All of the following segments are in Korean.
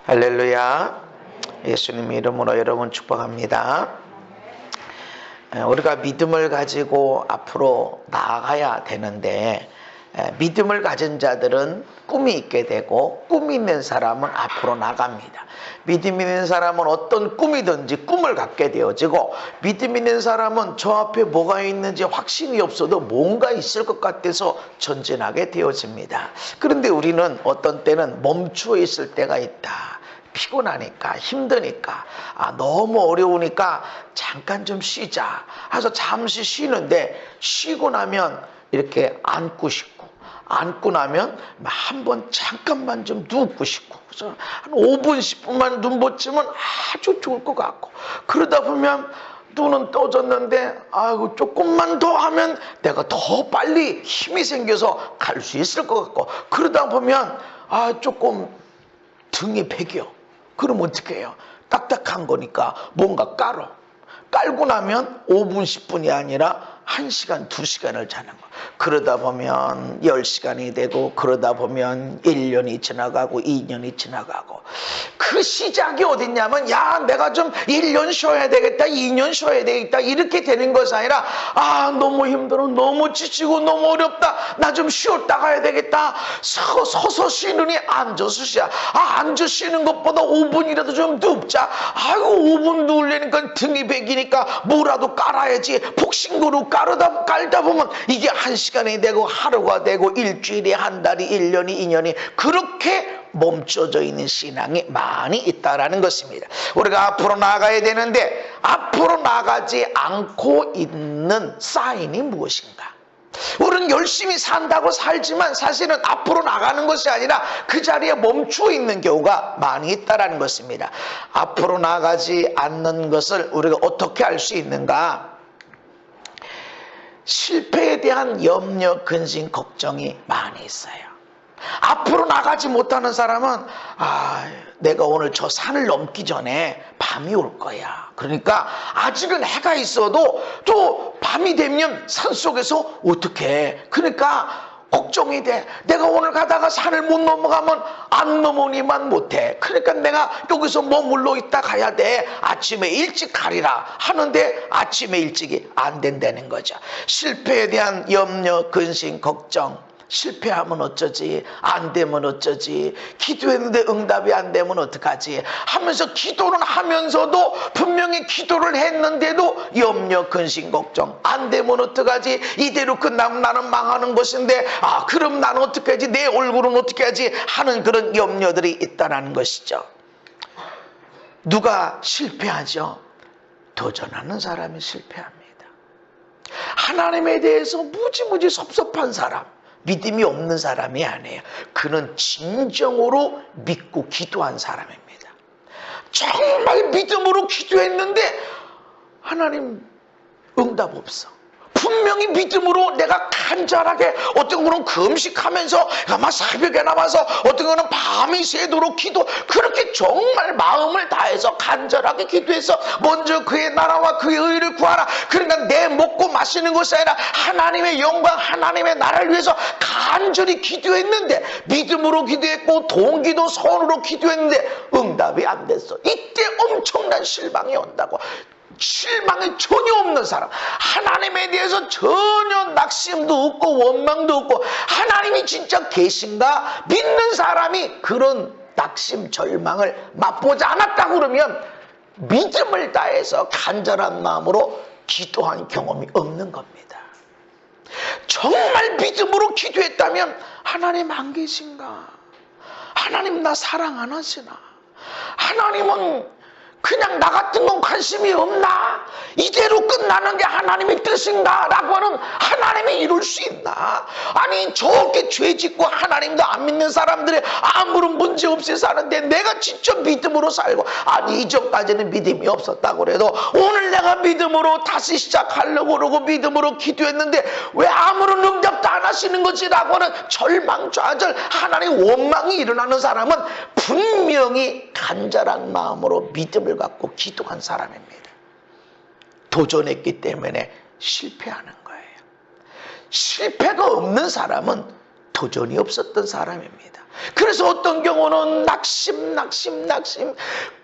할렐루야. 예수님 이름으로 여러분 축복합니다. 우리가 믿음을 가지고 앞으로 나아가야 되는데, 믿음을 가진 자들은 꿈이 있게 되고, 꿈이 있는 사람은 앞으로 나갑니다. 믿음 있는 사람은 어떤 꿈이든지 꿈을 갖게 되어지고, 믿음 있는 사람은 저 앞에 뭐가 있는지 확신이 없어도 뭔가 있을 것 같아서 전진하게 되어집니다. 그런데 우리는 어떤 때는 멈추어 있을 때가 있다. 피곤하니까, 힘드니까, 너무 어려우니까 잠깐 좀 쉬자 해서 잠시 쉬는데, 쉬고 나면 이렇게 앉고 싶고, 앉고 나면 한번 잠깐만 좀 눕고 싶고, 그래서 한 5분 10분만 눈 붙이면 아주 좋을 것 같고, 그러다 보면 눈은 떠졌는데 조금만 더 하면 내가 더 빨리 힘이 생겨서 갈 수 있을 것 같고, 그러다 보면 조금 등이 베겨. 그럼 어떻게 해요? 딱딱한 거니까 뭔가 깔고 나면 5분 10분이 아니라 1시간 2시간을 자는 거. 그러다 보면 10시간이 되고, 그러다 보면 1년이 지나가고 2년이 지나가고, 그 시작이 어딨냐면, 내가 좀 1년 쉬어야 되겠다, 2년 쉬어야 되겠다, 이렇게 되는 것이 아니라, 너무 힘들어, 너무 지치고 너무 어렵다, 나 좀 쉬었다 가야 되겠다. 서서 쉬느니 앉아서 쉬어. 앉아 쉬는 것보다 5분이라도 좀 눕자. 5분 누우려니까 등이 베기니까 뭐라도 깔아야지. 복싱으로 깔다 보면 이게 1시간이 되고, 하루가 되고, 일주일이, 한 달이, 1년이, 2년이, 그렇게 멈춰져 있는 신앙이 많이 있다라는 것입니다. 우리가 앞으로 나가야 되는데, 앞으로 나가지 않고 있는 사인이 무엇인가? 우리는 열심히 산다고 살지만 사실은 앞으로 나가는 것이 아니라 그 자리에 멈추어 있는 경우가 많이 있다라는 것입니다. 앞으로 나가지 않는 것을 우리가 어떻게 알 수 있는가? 실패에 대한 염려, 근심, 걱정이 많이 있어요. 앞으로 나가지 못하는 사람은 내가 오늘 저 산을 넘기 전에 밤이 올 거야. 그러니까 아직은 해가 있어도 또 밤이 되면 산속에서 어떡해. 그러니까 걱정이 돼. 내가 오늘 가다가 산을 못 넘어가면 안 넘으니만 못해. 그러니까 내가 여기서 머물러 있다 가야 돼. 아침에 일찍 가리라 하는데 아침에 일찍이 안 된다는 거죠. 실패에 대한 염려, 근심, 걱정. 실패하면 어쩌지? 안 되면 어쩌지? 기도했는데 응답이 안 되면 어떡하지? 하면서 기도는 하면서도 분명히 기도를 했는데도 염려, 근심, 걱정. 안 되면 어떡하지? 이대로 끝나면 나는 망하는 것인데, 그럼 나는 어떻게 하지? 내 얼굴은 어떻게 하지? 하는 그런 염려들이 있다는 것이죠. 누가 실패하죠? 도전하는 사람이 실패합니다. 하나님에 대해서 무지무지 섭섭한 사람, 믿음이 없는 사람이 아니에요. 그는 진정으로 믿고 기도한 사람입니다. 정말 믿음으로 기도했는데 하나님 응답 없어. 분명히 믿음으로 내가 간절하게, 어떤 거는 금식하면서 아마 새벽에 나와서, 어떤 거는 밤이 새도록 그렇게 정말 마음을 다해서 간절하게 기도해서 먼저 그의 나라와 그의 의를 구하라. 그러니까 내 먹고 마시는 것이 아니라 하나님의 영광, 하나님의 나라를 위해서 간절히 기도했는데, 믿음으로 기도했고 동기도 선으로 기도했는데 응답이 안 됐어. 이때 엄청난 실망이 온다고. 실망이 전혀 없는 사람, 하나님에 대해서 전혀 낙심도 없고 원망도 없고, 하나님이 진짜 계신가 믿는 사람이 그런 낙심, 절망을 맛보지 않았다고 그러면 믿음을 다해서 간절한 마음으로 기도한 경험이 없는 겁니다. 정말 믿음으로 기도했다면 하나님 안 계신가? 하나님 나 사랑 안 하시나? 하나님은 그냥 나 같은 건 관심이 없나? 이대로 끝나는 게 하나님의 뜻인가? 라고 하는, 하나님이 이룰 수 있나? 아니 저렇게 죄 짓고 하나님도 안 믿는 사람들이 아무런 문제 없이 사는데 내가 진짜 믿음으로 살고, 이전까지는 믿음이 없었다고 그래도 오늘 내가 믿음으로 다시 시작하려고 그러고 믿음으로 기도했는데 왜 아무런 응답도 안 하시는 거지? 라고 하는 절망, 좌절, 하나님 원망이 일어나는 사람은 분명히 간절한 마음으로 믿음을 갖고 기도한 사람입니다. 도전했기 때문에 실패하는 거예요. 실패가 없는 사람은 도전이 없었던 사람입니다. 그래서 어떤 경우는 낙심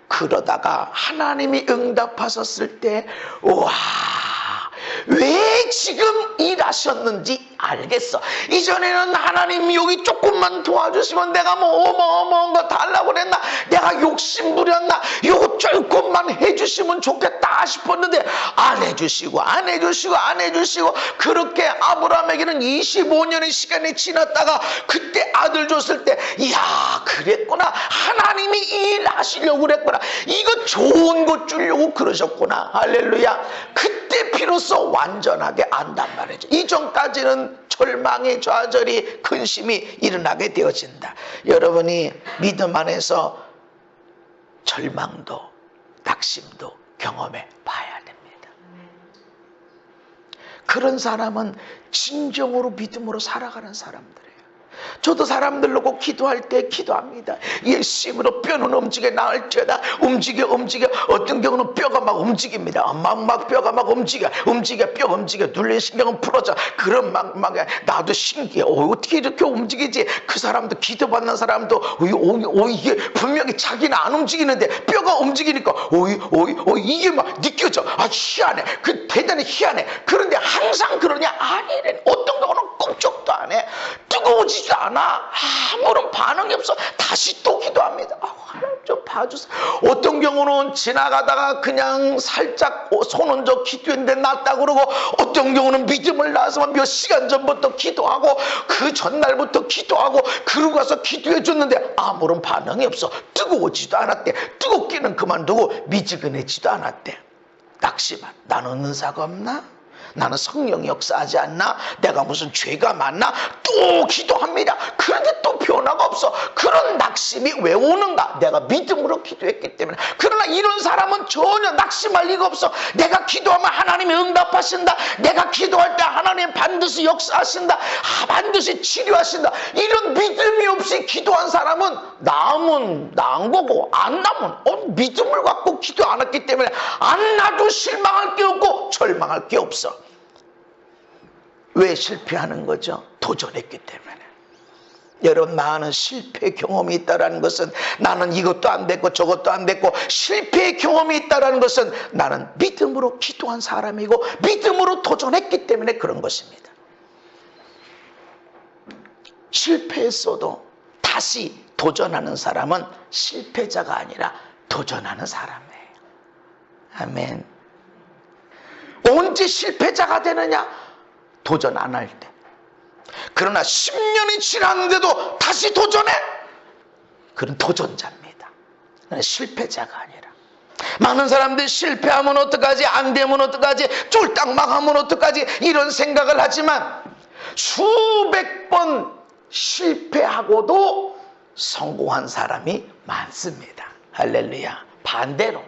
그러다가 하나님이 응답하셨을 때 와, 왜 지금 일하셨는지 알겠어. 이전에는 하나님 여기 조금만 도와주시면 내가 뭐 어마어마한 거 달라고 그랬나, 내가 욕심 부렸나, 요거 조금만 해주시면 좋겠다 싶었는데 안 해주시고 그렇게 아브라함에게는 25년의 시간이 지났다가 그때 아들 줬을 때, 이야 그랬구나, 하나님이 일하시려고 그랬구나, 이거 좋은 거 주려고 그러셨구나, 할렐루야. 그때 비로소 완전하게 안단 말이죠. 이전까지는 절망의 좌절이 근심이 일어나게 되어진다. 여러분이 믿음 안에서 절망도 낙심도 경험해 봐야 됩니다. 그런 사람은 진정으로 믿음으로 살아가는 사람들이에요. 저도 사람들 놓고 기도할 때 기도합니다. 예수님으로 뼈는 움직여 나을지어다. 움직여. 어떤 경우는 뼈가 막 움직입니다. 막 뼈가 막 움직여 뼈 움직여. 눌린 신경은 풀어져. 그런 막 나도 신기해. 어떻게 이렇게 움직이지? 그 사람도, 기도받는 사람도 이게 분명히 자기는 안 움직이는데 뼈가 움직이니까 이게 막 느껴져. 희한해. 그 대단히 희한해. 그런데 항상 그러냐? 아니래. 어떤 경우는 꿈쩍도 안 해. 뜨거워지지도 않아. 아무런 반응이 없어. 다시 또 기도합니다. 하나님 좀 봐주세요. 어떤 경우는 지나가다가 그냥 살짝 손 얹어 기도했는데 낫다 그러고, 어떤 경우는 믿음을 낳아서 몇 시간 전부터 기도하고 그 전날부터 기도하고 그러고 가서 기도해 줬는데 아무런 반응이 없어. 뜨거워지도 않았대. 뜨겁기는 그만두고 미지근해지도 않았대. 낙심한, 나는 은사가 없나? 나는 성령이 역사하지 않나? 내가 무슨 죄가 많나? 또 기도합니다. 그런데 또 변화가 없어. 그런 낙심이 왜 오는가? 내가 믿음으로 기도했기 때문에. 그러나 이런 사람은 전혀 낙심할 리가 없어. 내가 기도하면 하나님이 응답하신다. 내가 기도할 때 하나님 반드시 역사하신다. 반드시 치료하신다. 이런 믿음이 없이 기도한 사람은 나으면 나은 거고, 안 나면 믿음을 갖고 기도 안 했기 때문에 안 나도 실망할 게 없고 절망할 게 없어. 왜 실패하는 거죠? 도전했기 때문에. 여러분, 많은 실패 경험이 있다는 것은, 나는 이것도 안 됐고 저것도 안 됐고 실패 경험이 있다는 것은 나는 믿음으로 기도한 사람이고 믿음으로 도전했기 때문에 그런 것입니다. 실패했어도 다시 도전하는 사람은 실패자가 아니라 도전하는 사람이에요. 아멘. 언제 실패자가 되느냐? 도전 안 할 때. 그러나 10년이 지났는데도 다시 도전해? 그런 도전자입니다. 실패자가 아니라. 많은 사람들이 실패하면 어떡하지? 안 되면 어떡하지? 쫄딱 망하면 어떡하지? 이런 생각을 하지만 수백 번 실패하고도 성공한 사람이 많습니다. 할렐루야. 반대로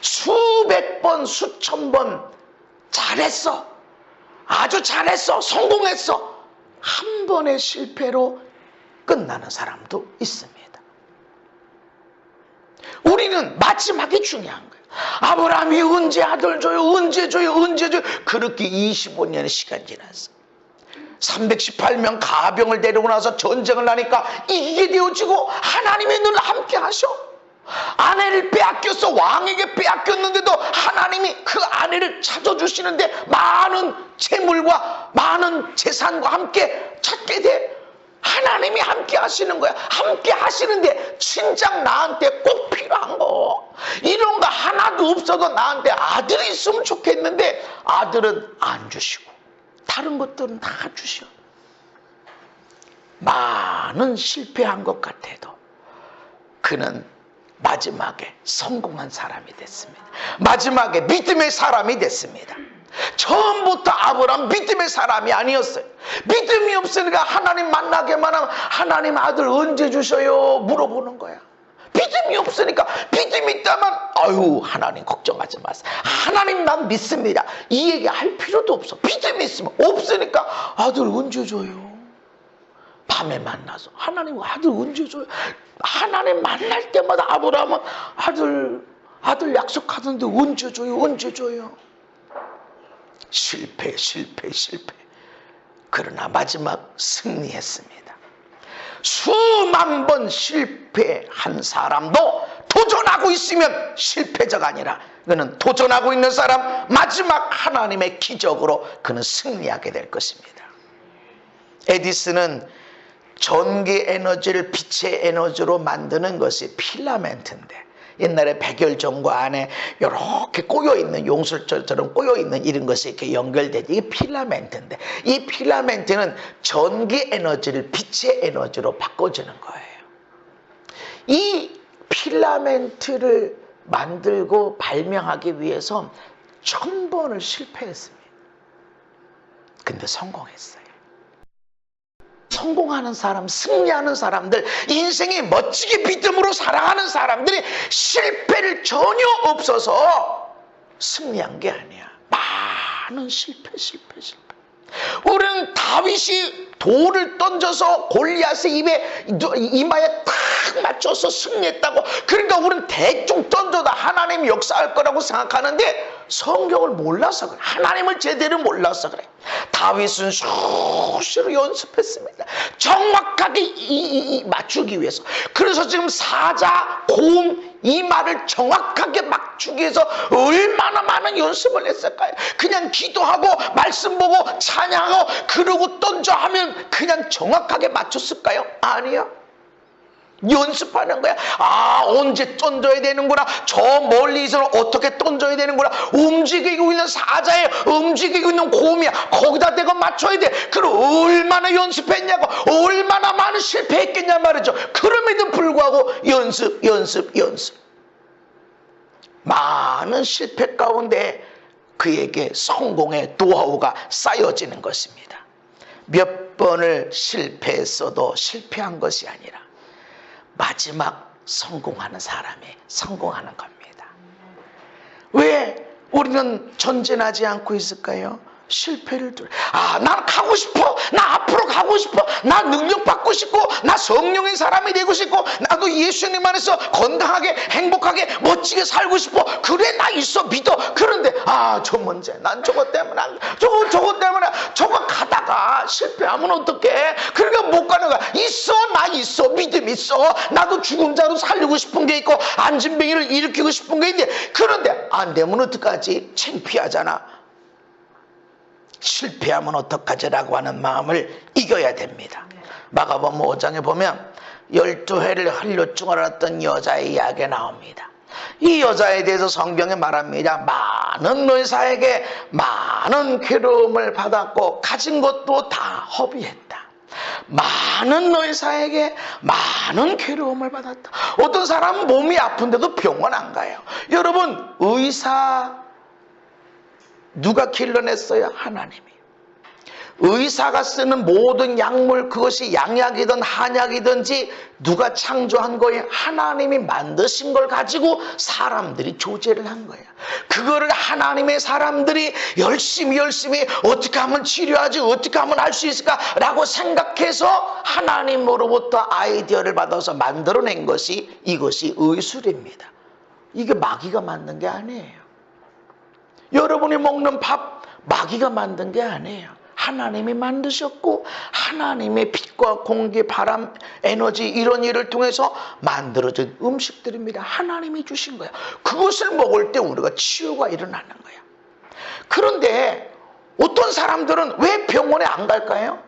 수백 번, 수천 번 잘했어, 아주 잘했어, 성공했어, 한 번의 실패로 끝나는 사람도 있습니다. 우리는 마지막이 중요한 거예요. 아브라함이 언제 아들 줘요? 언제 줘요? 그렇게 25년의 시간이 지났어. 318명 가병을 데리고 나서 전쟁을 하니까 이기게 되어지고 하나님이 늘 함께 하셔. 아내를 빼앗겼어. 왕에게 빼앗겼는데도 하나님이 그 아내를 찾아주시는데 많은 재물과 많은 재산과 함께 찾게 돼. 하나님이 함께 하시는 거야. 함께 하시는데 진작 나한테 꼭 필요한 거, 이런 거 하나도 없어도 나한테 아들이 있으면 좋겠는데 아들은 안 주시고 다른 것들은 다 주셔. 많은 실패한 것 같아도 그는 마지막에 성공한 사람이 됐습니다. 마지막에 믿음의 사람이 됐습니다. 처음부터 아브라함 믿음의 사람이 아니었어요. 믿음이 없으니까 하나님 만나게만 하면 하나님 아들 언제 주셔요? 물어보는 거야. 믿음이 없으니까, 믿음이 있다면 아유 하나님 걱정하지 마세요, 하나님 난 믿습니다, 이 얘기 할 필요도 없어. 믿음이 있으면. 없으니까 아들 언제 줘요? 밤에 만나서 하나님 아들 언제 줘요? 하나님 만날 때마다 아브라함은 아들 약속하던데 언제 줘요? 실패. 그러나 마지막 승리했습니다. 수만 번 실패한 사람도 도전하고 있으면 실패자가 아니라 그는 도전하고 있는 사람 마지막 하나님의 기적으로 그는 승리하게 될 것입니다. 에디슨은 전기 에너지를 빛의 에너지로 만드는 것이 필라멘트인데, 옛날에 백열전구 안에 이렇게 꼬여있는, 용술처럼 꼬여있는 이런 것이 이렇게 연결되지, 이게 필라멘트인데, 이 필라멘트는 전기 에너지를 빛의 에너지로 바꿔주는 거예요. 이 필라멘트를 만들고 발명하기 위해서 1000번을 실패했습니다. 근데 성공했어요. 성공하는 사람, 승리하는 사람들, 인생이 멋지게 믿음으로 살아가는 사람들이 실패를 전혀 없어서 승리한 게 아니야. 많은 실패. 우리는 다윗이 돌을 던져서 골리앗의 이마에 탁 맞춰서 승리했다고, 그러니까 우리는 대충 던져도 하나님이 역사할 거라고 생각하는데 성경을 몰라서 그래. 하나님을 제대로 몰라서 그래. 다윗은 수시로 연습했습니다. 정확하게 맞추기 위해서. 그래서 지금 사자, 고음, 이 말을 정확하게 맞추기 위해서 얼마나 많은 연습을 했을까요? 그냥 기도하고 말씀 보고 찬양하고 그러고 던져 하면 그냥 정확하게 맞췄을까요? 아니야. 연습하는 거야. 아, 언제 던져야 되는구나. 저 멀리서는 어떻게 던져야 되는구나. 움직이고 있는 사자에 움직이고 있는 곰이야. 거기다 내가 맞춰야 돼. 그럼 얼마나 연습했냐고. 얼마나 많은 실패했겠냐 말이죠. 그럼에도 불구하고 연습. 많은 실패 가운데 그에게 성공의 노하우가 쌓여지는 것입니다. 몇 번을 실패했어도 실패한 것이 아니라 마지막 성공하는 사람이 성공하는 겁니다. 왜 우리는 전진하지 않고 있을까요? 실패를 난 가고 싶어. 나 앞으로 가고 싶어. 나 능력 받고 싶고, 나 성령의 사람이 되고 싶고, 나도 예수님 안에서 건강하게 행복하게 멋지게 살고 싶어. 그래, 나 있어, 믿어. 그런데 저 문제, 난 저것 때문에 저것 때문에 저거 가다가 실패하면 어떡해. 그러니까 못 가는 거야. 나 있어, 믿음 있어. 나도 죽은 자로 살리고 싶은 게 있고 안진뱅이를 일으키고 싶은 게 있는데, 그런데 안 되면 어떡하지? 창피하잖아. 실패하면 어떡하지라고 하는 마음을 이겨야 됩니다. 마가복음 5장에 보면 12해를 혈류증을 앓았던 여자의 이야기가 나옵니다. 이 여자에 대해서 성경에 말합니다. 많은 의사에게 많은 괴로움을 받았고 가진 것도 다 허비했다. 많은 의사에게 많은 괴로움을 받았다. 어떤 사람은 몸이 아픈데도 병원 안 가요. 여러분, 의사 누가 길러냈어요? 하나님이. 의사가 쓰는 모든 약물, 그것이 양약이든 한약이든지 누가 창조한 거예요? 하나님이 만드신 걸 가지고 사람들이 조제를 한 거예요. 그거를 하나님의 사람들이 열심히 어떻게 하면 치료하지, 어떻게 하면 할 수 있을까라고 생각해서 하나님으로부터 아이디어를 받아서 만들어낸 것이 이것이 의술입니다. 이게 마귀가 만든 게 아니에요. 여러분이 먹는 밥 마귀가 만든 게 아니에요. 하나님이 만드셨고 하나님의 빛과 공기, 바람, 에너지 이런 일을 통해서 만들어진 음식들입니다. 하나님이 주신 거예요. 그것을 먹을 때 우리가 치유가 일어나는 거예요. 그런데 어떤 사람들은 왜 병원에 안 갈까요?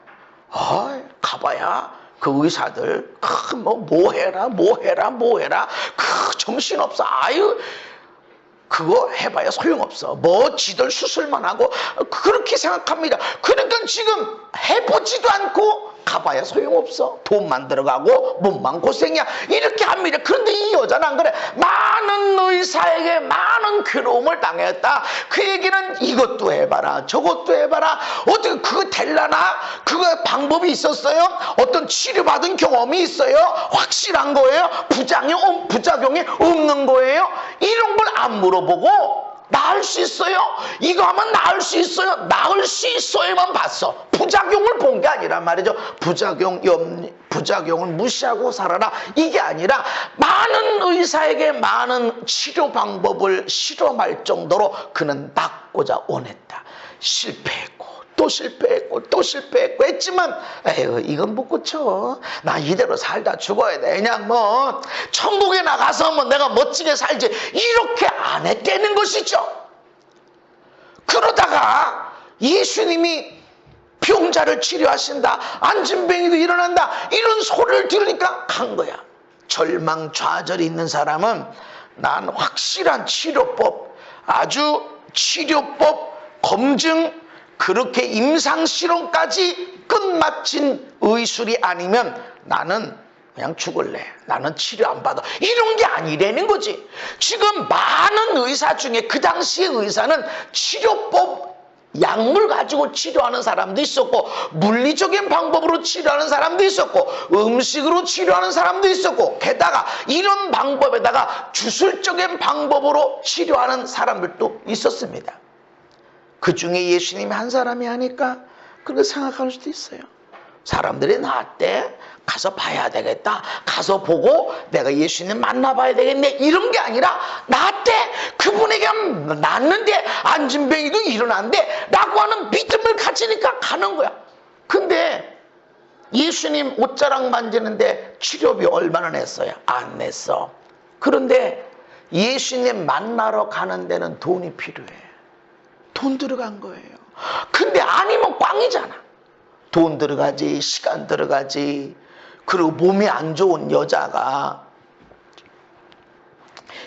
가봐야 그 의사들 뭐 해라 정신없어. 그거 해봐야 소용없어. 지들 수술만 하고 그렇게 생각합니다. 그러니까 지금 해보지도 않고 가봐야 소용없어. 돈만 들어가고 몸만 고생이야. 이렇게 합니다. 그런데 이 여자는 안 그래. 많은 의사에게 많은 괴로움을 당했다. 그 얘기는 이것도 해봐라 저것도 해봐라. 어떻게 그거 될라나? 그거 방법이 있었어요? 어떤 치료받은 경험이 있어요? 확실한 거예요? 부작용이 없는 거예요? 이런 걸 안 물어보고 나을 수 있어요? 이거 하면 나을 수 있어요? 나을 수 있어야만 봤어. 부작용을 본 게 아니란 말이죠. 부작용을 무시하고 살아라. 이게 아니라 많은 의사에게 많은 치료 방법을 실험할 정도로 그는 낫고자 원했다. 실패했고 또 실패했고 또 실패했고 했지만 에휴 이건 못 고쳐. 나 이대로 살다 죽어야 돼. 그냥 뭐 천국에 나가서 뭐 내가 멋지게 살지 이렇게 안 했다는 것이죠. 그러다가 예수님이 병자를 치료하신다, 안진뱅이도 일어난다, 이런 소리를 들으니까 간 거야. 절망좌절이 있는 사람은 난 확실한 치료법, 아주 치료법, 검증, 그렇게 임상실험까지 끝마친 의술이 아니면 나는 그냥 죽을래. 나는 치료 안 받아. 이런 게 아니라는 거지. 지금 많은 의사 중에 그 당시의 의사는 치료법, 약물 가지고 치료하는 사람도 있었고, 물리적인 방법으로 치료하는 사람도 있었고, 음식으로 치료하는 사람도 있었고, 게다가 이런 방법에다가 주술적인 방법으로 치료하는 사람들도 있었습니다. 그 중에 예수님이 한 사람이 하니까 그렇게 생각할 수도 있어요. 사람들이 나한테 가서 봐야 되겠다, 가서 보고 내가 예수님 만나봐야 되겠네, 이런 게 아니라 나한테 그분에게 낫는데 안진뱅이도 일어난대 라고 하는 믿음을 가지니까 가는 거야. 근데 예수님 옷자락 만지는데 치료비 얼마나 냈어요? 안 냈어. 그런데 예수님 만나러 가는 데는 돈이 필요해. 돈 들어간 거예요. 근데 아니면 꽝이잖아. 돈 들어가지, 시간 들어가지. 그리고 몸이 안 좋은 여자가,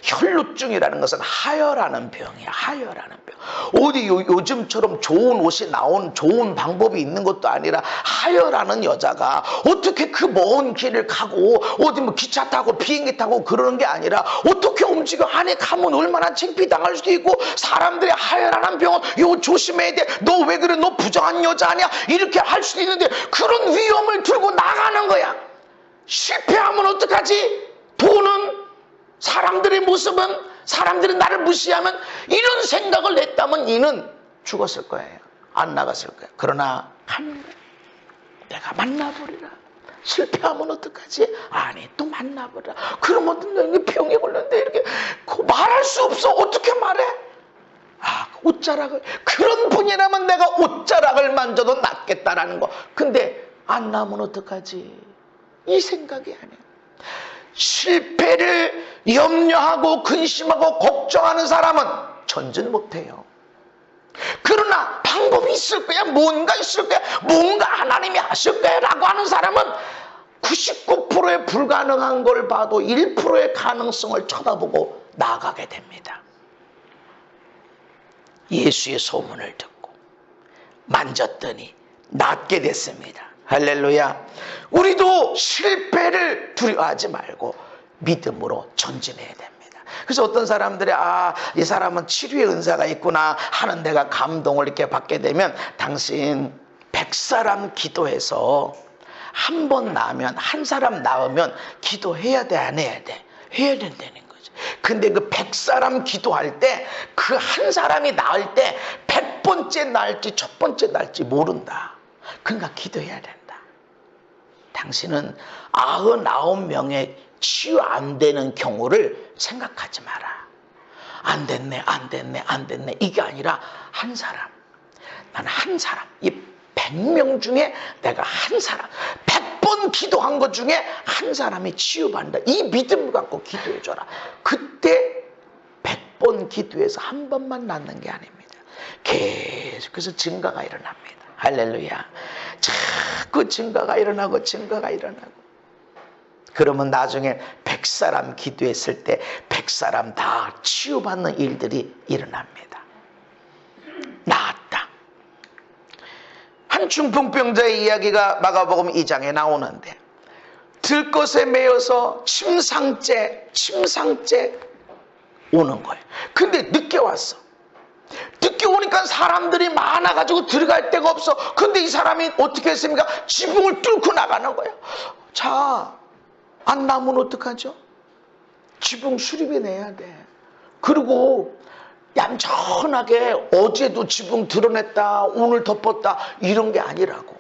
혈루증이라는 것은 하혈하는 병이야. 하혈하는 병. 어디 요즘처럼 좋은 옷이 나온 좋은 방법이 있는 것도 아니라 하혈하는 여자가 어떻게 그 먼 길을 가고 어디 뭐 기차 타고 비행기 타고 그러는 게 아니라 어떻게 움직여? 안에 가면 얼마나 창피당할 수도 있고, 사람들이 하혈하는 병은 이거 조심해야 돼. 너 왜 그래? 너 부정한 여자 아니야? 이렇게 할 수도 있는데 그런 위험을 들고 나가는 거야. 실패하면 어떡하지? 돈은, 사람들의 모습은, 사람들이 나를 무시하면, 이런 생각을 냈다면 이는 죽었을 거예요. 안 나갔을 거예요. 그러나 하는 거예요. 내가 만나버리라. 실패하면 어떡하지? 아니, 또 만나버리라. 그러면 너 병에 걸렸는데 이렇게 말할 수 없어. 어떻게 말해? 아, 옷자락을, 그런 분이라면 내가 옷자락을 만져도 낫겠다라는 거. 근데 안 나면 어떡하지? 이 생각이 아니야. 실패를 염려하고 근심하고 걱정하는 사람은 전진 못해요. 그러나 방법이 있을 거야, 뭔가 있을 거야, 뭔가 하나님이 하실 거야 라고 하는 사람은 99%의 불가능한 걸 봐도 1%의 가능성을 쳐다보고 나아가게 됩니다. 예수의 소문을 듣고 만졌더니 낫게 됐습니다. 할렐루야. 우리도 실패를 두려워하지 말고 믿음으로 전진해야 됩니다. 그래서 어떤 사람들이 이 사람은 치료의 은사가 있구나 하는 데가 감동을 이렇게 받게 되면, 당신 100사람 기도해서 한 번 나으면, 한 사람 나으면 기도해야 돼, 안 해야 돼? 해야 된다는 거죠. 근데 그 100사람 기도할 때 그 한 사람이 나을 때 100번째 나을지 첫 번째 나을지 모른다. 그러니까 기도해야 된다. 당신은 99명의 치유 안 되는 경우를 생각하지 마라. 안 됐네, 안 됐네, 안 됐네. 이게 아니라 한 사람. 난 한 사람. 이 100명 중에 내가 한 사람. 100번 기도한 것 중에 한 사람이 치유받는다. 이 믿음을 갖고 기도해줘라. 그때 100번 기도해서 한 번만 낫는 게 아닙니다. 계속해서 증가가 일어납니다. 할렐루야. 자꾸 증가가 일어나고 증가가 일어나고. 그러면 나중에 100사람 기도했을 때 100사람 다 치유받는 일들이 일어납니다. 나았다. 한 중풍병자의 이야기가 마가복음 2장에 나오는데, 들것에 매여서 침상째 오는 거예요. 근데 늦게 왔어. 늦게 오니까 사람들이 많아가지고 들어갈 데가 없어. 근데 이 사람이 어떻게 했습니까? 지붕을 뚫고 나가는 거예요. 자, 안 나면 어떡하죠? 지붕 수리비 내야 돼. 그리고 얌전하게 어제도 지붕 드러냈다, 오늘 덮었다, 이런 게 아니라고.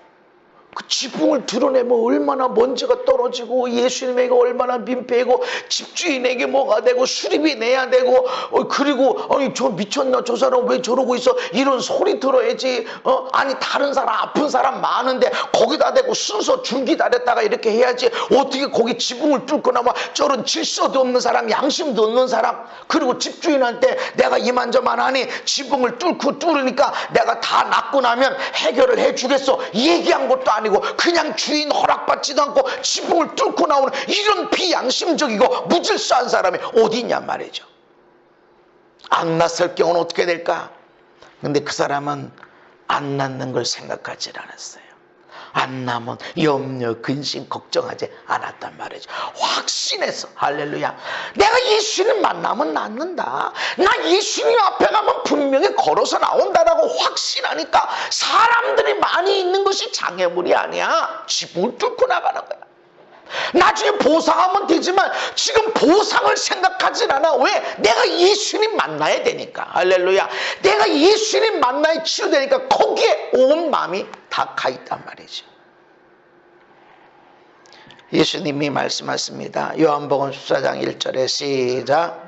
그 지붕을 드러내면 얼마나 먼지가 떨어지고 예수님에게 얼마나 민폐이고 집주인에게 뭐가 되고 수리비 내야 되고 그리고 아니 저 미쳤나 저 사람 왜 저러고 있어 이런 소리 들어야지. 아니 다른 사람 아픈 사람 많은데 거기다 대고 순서 줄기 다렸다가 이렇게 해야지. 어떻게 거기 지붕을 뚫고 나와 저런 질서도 없는 사람 양심도 없는 사람. 그리고 집주인한테 내가 이만저만 하니 지붕을 뚫으니까 내가 다 낫고 나면 해결을 해주겠어 얘기한 것도 아니고 그냥 주인 허락받지도 않고 지붕을 뚫고 나오는 이런 비양심적이고 무질서한 사람이 어디 있냔 말이죠. 안 났을 경우는 어떻게 될까? 근데 그 사람은 안 낳는 걸 생각하지 않았어요. 안 나면 염려, 근심, 걱정하지 않았단 말이죠. 확신해서 할렐루야. 내가 예수님 만나면 낫는다. 나 예수님 앞에 가면 분명히 걸어서 나온다라고 확신하니까 사람들이 많이 있는 것이 장애물이 아니야. 지붕을 뚫고 나가는 거야. 나중에 보상하면 되지만 지금 보상을 생각하진 않아. 왜? 내가 예수님 만나야 되니까. 할렐루야. 내가 예수님 만나야 치유되니까 거기에 온 마음이 다 가 있단 말이죠. 예수님이 말씀하십니다. 요한복음 14장 1절에 시작.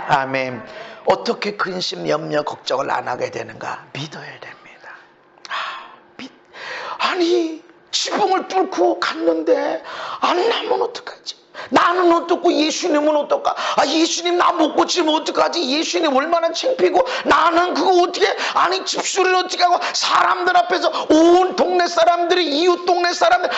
아멘. 어떻게 근심, 염려, 걱정을 안 하게 되는가? 믿어야 됩니다. 아니 지붕을 뚫고 갔는데 안 나면 어떡하지? 나는 어떻고 예수님은 어떨까? 예수님 나 못 고치면 어떡하지? 예수님 얼마나 창피고 나는 그거 어떻게 아니 집수리를 어떻게 하고 사람들 앞에서 온 동네 사람들이 이웃 동네 사람들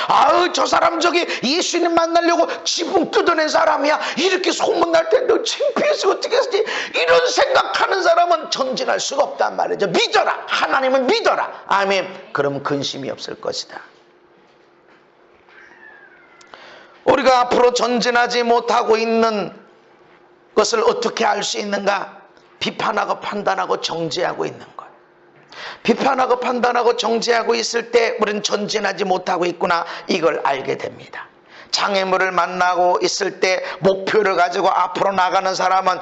저 사람 저기 예수님 만나려고 지붕 뜯어낸 사람이야 이렇게 소문날 텐데 창피해서 어떻게 했지? 이런 생각하는 사람은 전진할 수가 없단 말이죠. 믿어라. 하나님은 믿어라. 아멘. 그럼 근심이 없을 것이다. 우리가 앞으로 전진하지 못하고 있는 것을 어떻게 알 수 있는가? 비판하고 판단하고 정죄하고 있는 것. 비판하고 판단하고 정죄하고 있을 때 우리는 전진하지 못하고 있구나 이걸 알게 됩니다. 장애물을 만나고 있을 때 목표를 가지고 앞으로 나가는 사람은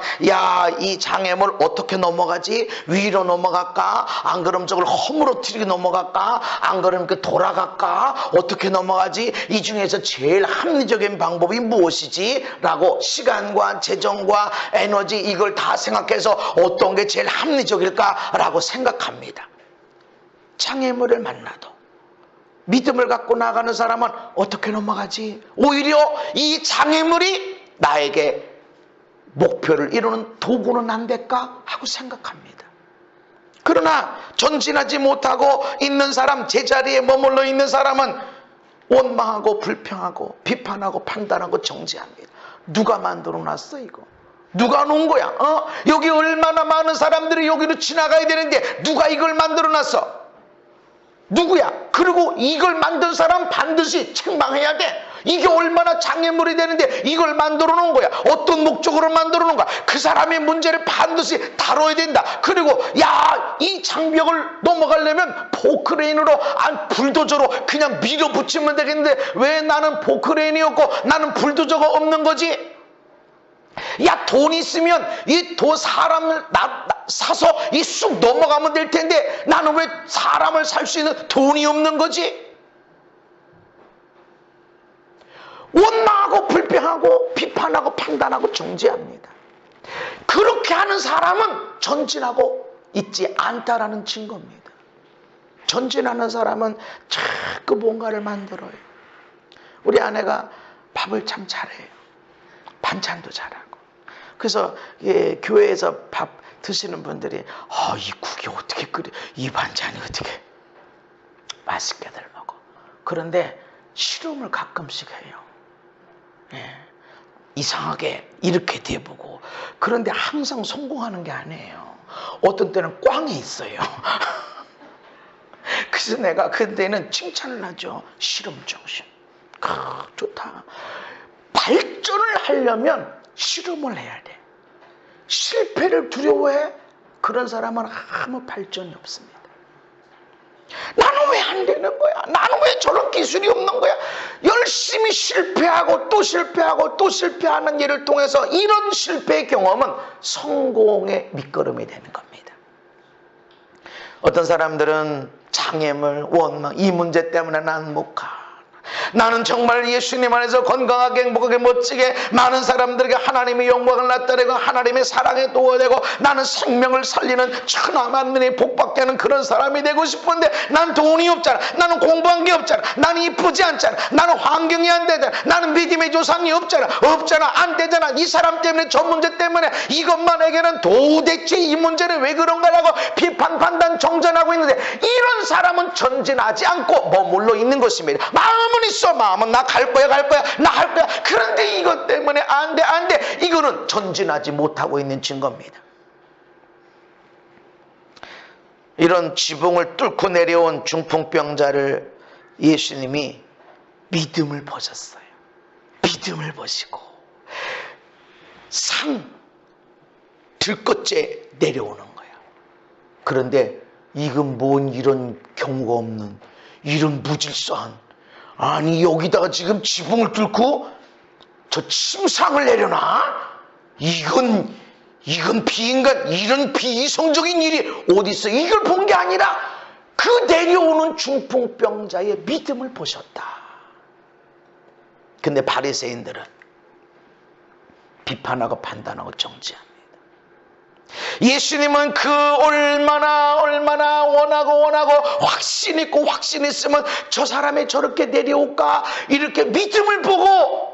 이 장애물 어떻게 넘어가지? 위로 넘어갈까? 안 그러면 저걸 허물어뜨리게 넘어갈까? 안 그러면 돌아갈까? 어떻게 넘어가지? 이 중에서 제일 합리적인 방법이 무엇이지? 라고 시간과 재정과 에너지 이걸 다 생각해서 어떤 게 제일 합리적일까? 라고 생각합니다. 장애물을 만나도 믿음을 갖고 나가는 사람은 어떻게 넘어가지? 오히려 이 장애물이 나에게 목표를 이루는 도구는 안 될까? 하고 생각합니다. 그러나 전진하지 못하고 있는 사람, 제자리에 머물러 있는 사람은 원망하고 불평하고 비판하고 판단하고 정죄합니다. 누가 만들어 놨어 이거? 누가 놓은 거야? 여기 얼마나 많은 사람들이 여기로 지나가야 되는데 누가 이걸 만들어 놨어? 누구야? 그리고 이걸 만든 사람 반드시 책망해야 돼. 이게 얼마나 장애물이 되는데 이걸 만들어 놓은 거야. 어떤 목적으로 만들어 놓은 거야. 그 사람의 문제를 반드시 다뤄야 된다. 그리고 이 장벽을 넘어가려면 포크레인으로 불도저로 그냥 밀어붙이면 되겠는데 왜 나는 포크레인이 없고 나는 불도저가 없는 거지? 돈 있으면 이 사람을 사서 이 쑥 넘어가면 될 텐데 나는 왜 사람을 살 수 있는 돈이 없는 거지? 원망하고 불평하고 비판하고 판단하고 정죄합니다. 그렇게 하는 사람은 전진하고 있지 않다라는 증거입니다. 전진하는 사람은 자꾸 뭔가를 만들어요. 우리 아내가 밥을 참 잘해요. 반찬도 잘하고. 그래서 교회에서 밥 드시는 분들이 이 국이 어떻게 끓여? 이 반찬이 어떻게 맛있게들 먹어. 그런데 실험을 가끔씩 해요. 이상하게 이렇게 돼보고. 그런데 항상 성공하는 게 아니에요. 어떤 때는 꽝이 있어요. 그래서 내가 그때는 칭찬을 하죠. 실험 정신. 좋다. 발전을 하려면 실험을 해야 돼. 실패를 두려워해? 그런 사람은 아무 발전이 없습니다. 나는 왜 안 되는 거야? 나는 왜 저런 기술이 없는 거야? 열심히 실패하고 또 실패하고 또 실패하는 일을 통해서 이런 실패의 경험은 성공의 밑거름이 되는 겁니다. 어떤 사람들은 장애물, 원망, 이 문제 때문에 난 못 가. 나는 정말 예수님 안에서 건강하게 행복하게 멋지게 많은 사람들에게 하나님의 영광을 나타내고 하나님의 사랑에 도와내고 나는 생명을 살리는 천하만민의 복받게 하는 그런 사람이 되고 싶은데 난 돈이 없잖아. 나는 공부한 게 없잖아. 나는 이쁘지 않잖아. 나는 환경이 안 되잖아. 나는 믿음의 조상이 없잖아. 안 되잖아. 이 사람 때문에 저 문제 때문에 이것만에게는 도대체 이 문제는 왜 그런가라고 비판 판단 정전하고 있는데 이런 사람은 전진하지 않고 머물러 있는 것입니다. 마음은 있어. 마음은 나 갈 거야 나 할 거야. 그런데 이것 때문에 안 돼. 이거는 전진하지 못하고 있는 증거입니다. 이런 지붕을 뚫고 내려온 중풍병자를 예수님이 믿음을 보셨어요. 믿음을 보시고 상 들것째 내려오는 거야. 그런데 이건 뭔 이런 경우가 없는 이런 무질서한, 아니 여기다가 지금 지붕을 뚫고 저 침상을 내려놔? 이건 비인간, 이런 비이성적인 일이 어디 있어? 이걸 본 게 아니라 그 내려오는 중풍병자의 믿음을 보셨다. 근데 바리새인들은 비판하고 판단하고 정죄합니다. 예수님은 그 얼마나 원하고 확신 있고 확신 있으면 저 사람이 저렇게 내려올까 이렇게 믿음을 보고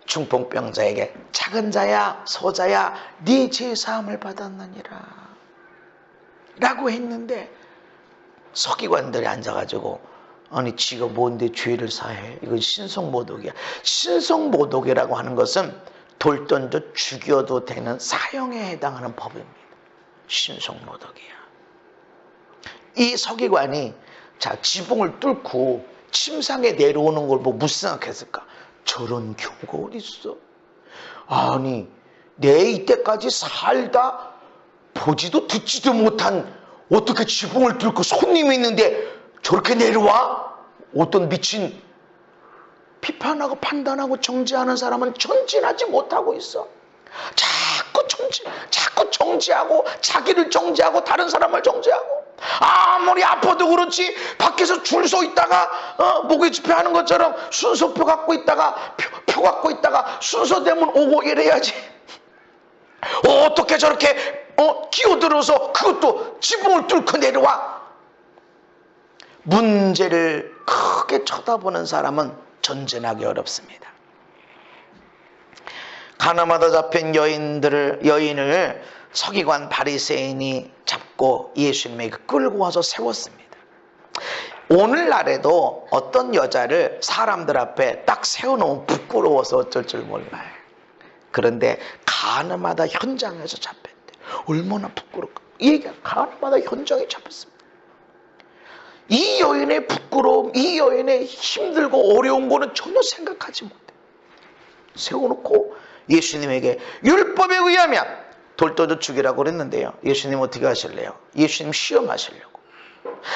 중풍병자에게 작은 자야 소자야 네 죄 사함을 받았느니라 라고 했는데 서기관들이 앉아가지고 아니 지가 뭔데 죄를 사해? 이건 신성모독이야. 신성모독이라고 하는 것은 돌 던져 죽여도 되는 사형에 해당하는 법입니다. 신성모독이야. 이 서기관이 자 지붕을 뚫고 침상에 내려오는 걸 보고 무슨 생각했을까? 저런 경우가 어디 있어? 아니 내 이때까지 살다 보지도 듣지도 못한 어떻게 지붕을 뚫고 손님이 있는데 저렇게 내려와? 어떤 미친 비판하고 판단하고 정죄하는 사람은 전진하지 못하고 있어. 자꾸 정죄하고 자기를 정죄하고 다른 사람을 정죄하고 아무리 아파도 그렇지 밖에서 줄 서 있다가 목에 집회하는 것처럼 순서표 갖고 있다가 표 갖고 있다가 순서되면 오고 이래야지. 어떻게 저렇게 끼어들어서 그것도 지붕을 뚫고 내려와? 문제를 크게 쳐다보는 사람은 전진하기 어렵습니다. 가나마다 잡힌 여인을 서기관 바리새인이 잡고 예수님에게 끌고 와서 세웠습니다. 오늘날에도 어떤 여자를 사람들 앞에 딱 세워놓으면 부끄러워서 어쩔 줄 몰라요. 그런데 가나마다 현장에서 잡혔대. 얼마나 부끄럽까. 이 얘기가 가나마다 현장에 잡혔습니다. 이 여인의 부끄러움, 이 여인의 힘들고 어려운 거는 전혀 생각하지 못해. 세워놓고 예수님에게 율법에 의하면 돌 던져 죽이라고 그랬는데요. 예수님 어떻게 하실래요? 예수님 시험하시려고.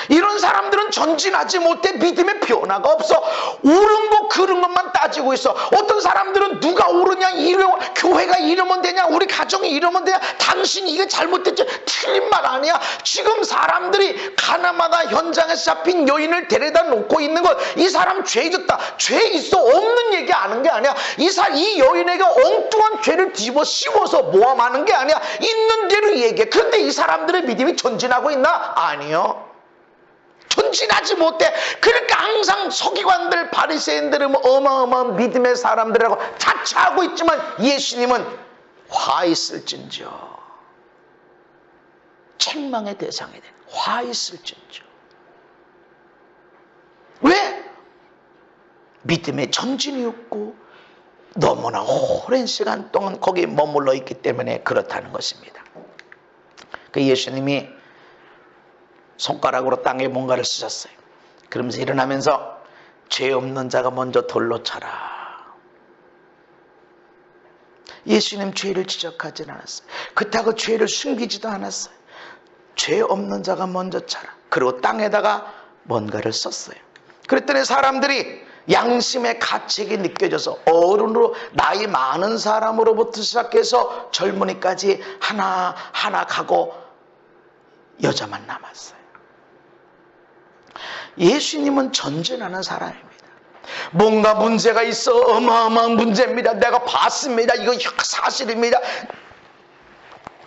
이런 사람들은 전진하지 못해. 믿음의 변화가 없어. 옳은 거 그른 것만 따지고 있어. 어떤 사람들은 누가 옳으냐, 교회가 이러면 되냐, 우리 가정이 이러면 되냐, 당신이 이게 잘못됐지, 틀린 말 아니야. 지금 사람들이 가나마다 현장에서 잡힌 여인을 데려다 놓고 있는 것, 이 사람 죄 졌다, 죄 있어, 없는 얘기 하는 게 아니야. 이 여인에게 엉뚱한 죄를 뒤집어 씌워서 모함하는 게 아니야. 있는 대로 얘기해. 그런데 이 사람들의 믿음이 전진하고 있나? 아니요. 전진하지 못해. 그러니까 항상 서기관들 바리새인들은 어마어마한 믿음의 사람들이라고 자처하고 있지만 예수님은 화 있을진저, 책망의 대상이 되는, 화 있을진저. 왜? 믿음의 전진이 없고 너무나 오랜 시간 동안 거기에 머물러 있기 때문에 그렇다는 것입니다. 그 예수님이 손가락으로 땅에 뭔가를 쓰셨어요. 그러면서 일어나면서 죄 없는 자가 먼저 돌로 쳐라. 예수님 죄를 지적하지는 않았어요. 그렇다고 죄를 숨기지도 않았어요. 죄 없는 자가 먼저 쳐라. 그리고 땅에다가 뭔가를 썼어요. 그랬더니 사람들이 양심의 가책이 느껴져서 어른으로 나이 많은 사람으로부터 시작해서 젊은이까지 하나하나 가고 여자만 남았어요. 예수님은 전진하는 사람입니다. 뭔가 문제가 있어. 어마어마한 문제입니다. 내가 봤습니다. 이거 사실입니다.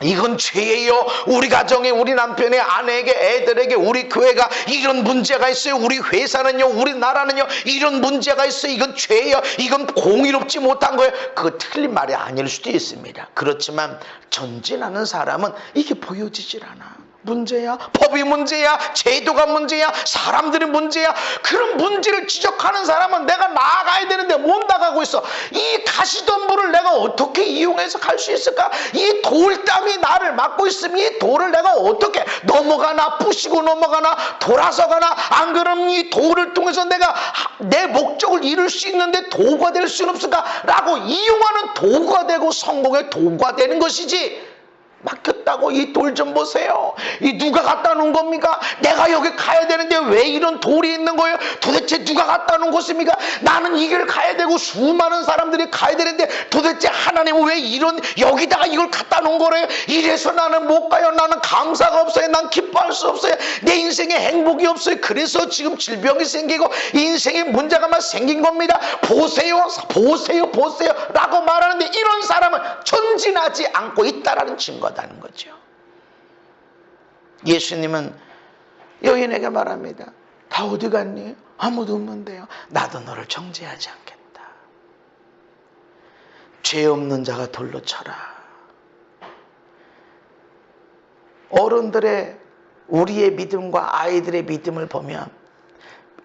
이건 죄예요. 우리 가정에, 우리 남편의 아내에게, 애들에게, 우리 교회가 이런 문제가 있어요. 우리 회사는요, 우리나라는요, 이런 문제가 있어요. 이건 죄예요. 이건 공의롭지 못한 거예요. 그거 틀린 말이 아닐 수도 있습니다. 그렇지만 전진하는 사람은 이게 보여지질 않아. 문제야, 법이 문제야, 제도가 문제야, 사람들이 문제야. 그런 문제를 지적하는 사람은 내가 나아가야 되는데 못 나가고 있어. 이 가시덤불을 내가 어떻게 이용해서 갈 수 있을까? 이 돌담이 나를 막고 있으면 이 돌을 내가 어떻게 넘어가나, 부시고 넘어가나, 돌아서 가나. 안 그러면 이 돌을 통해서 내가 내 목적을 이룰 수 있는데 도구가 될 수는 없을까? 라고 이용하는 도구가 되고 성공의 도구가 되는 것이지. 막혔다고 이 돌 좀 보세요. 이 누가 갖다 놓은 겁니까? 내가 여기 가야 되는데 왜 이런 돌이 있는 거예요? 도대체 누가 갖다 놓은 것입니까? 나는 이 길 가야 되고 수많은 사람들이 가야 되는데 도대체 하나님은 왜 이런 여기다가 이걸 갖다 놓은 거래요? 이래서 나는 못 가요. 나는 감사가 없어요. 난 기뻐할 수 없어요. 내 인생에 행복이 없어요. 그래서 지금 질병이 생기고 인생에 문제가 막 생긴 겁니다. 보세요, 보세요, 보세요 라고 말하는데 이런 사람은 전진하지 않고 있다라는 증거다는 거죠. 예수님은 여인에게 말합니다. 다 어디 갔니? 아무도 없는데요. 나도 너를 정죄하지 않겠다. 죄 없는 자가 돌로 쳐라. 어른들의 우리의 믿음과 아이들의 믿음을 보면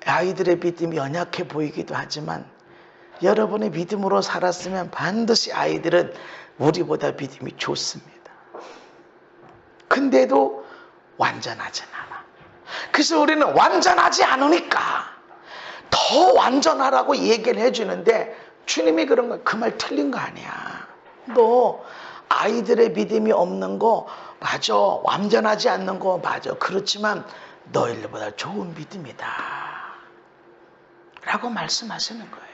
아이들의 믿음이 연약해 보이기도 하지만 여러분의 믿음으로 살았으면 반드시 아이들은 우리보다 믿음이 좋습니다. 근데도 완전하진 않아. 그래서 우리는 완전하지 않으니까 더 완전하라고 얘기를 해주는데 주님이 그런 거, 그 말 틀린 거 아니야. 너 아이들의 믿음이 없는 거 맞아. 완전하지 않는 거 맞아. 그렇지만 너희들보다 좋은 믿음이다 라고 말씀하시는 거예요.